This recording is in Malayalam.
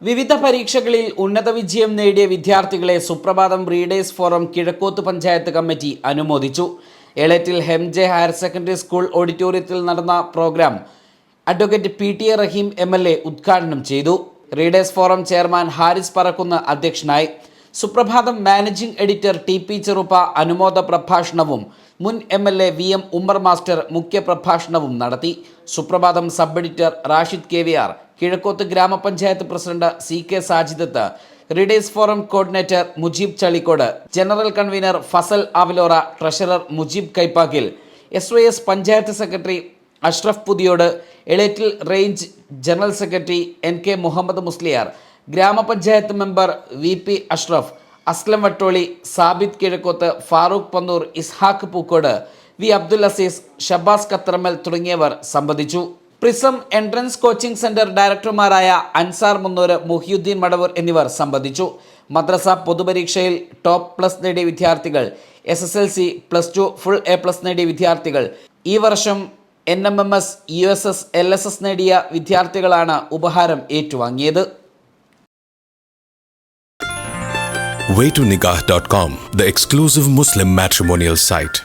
വിവിധ പരീക്ഷകളിൽ ഉന്നത വിജയം നേടിയ വിദ്യാർത്ഥികളെ സുപ്രഭാതം readers forum Kizhakkoth panchayat committee അനുമോദിച്ചു. എളേറ്റിൽ ഹെംജെ ഹയർ സെക്കൻഡറി സ്കൂൾ ഓഡിറ്റോറിയത്തിൽ നടന്ന പ്രോഗ്രാം അഡ്വക്കേറ്റ് PTA റഹീം MLA ഉദ്ഘാടനം ചെയ്തു. Readers forum chairman Haris Parakkunnu അധ്യക്ഷനായി. സുപ്രഭാതം മാനേജിംഗ് എഡിറ്റർ TP ചെറുപ്പ അനുമോദ പ്രഭാഷണവും മുൻ MLA VM ഉമ്മർ മാസ്റ്റർ മുഖ്യ പ്രഭാഷണവും നടത്തി. Suprabhatham sub editor Rashid KVR, Kizhakkoth ഗ്രാമപഞ്ചായത്ത് president CK Sajidath, readers forum coordinator Mujeeb Chalikkode, general convener Fasal Avilora, treasurer Mujeeb Kaippakkil, SYS panchayat secretary Ashraf Puthiyode, Elettil range general secretary NK Muhammed Musliyar, ഗ്രാമപഞ്ചായത്ത് member VP Ashraf, Aslam Vattoli, Sabid Kizhakkoth, Farooq Pannur, Ishaq Pookode, V Abdul Azeez, Shabas Kathramal തുടങ്ങിയവർ സംബന്ധിച്ചു. പ്രിസം എൻട്രൻസ് കോച്ചിംഗ് സെന്റർ ഡയറക്ടർമാരായ അൻസാർ മുന്നൂർ, മുഹിയുദ്ദീൻ മടവൂർ എന്നിവർ സംബന്ധിച്ചു. മദ്രസ പൊതുപരീക്ഷയിൽ ടോപ്പ് പ്ലസ് നേടിയ വിദ്യാർത്ഥികൾ, SSLC, +2 ഫുൾ A+ നേടിയ വിദ്യാർത്ഥികൾ, ഈ വർഷം NMMS, USS, LSS നേടിയ വിദ്യാർത്ഥികളാണ് ഉപഹാരം ഏറ്റുവാങ്ങിയത്. Waytonikah.com, the exclusive Muslim matrimonial site.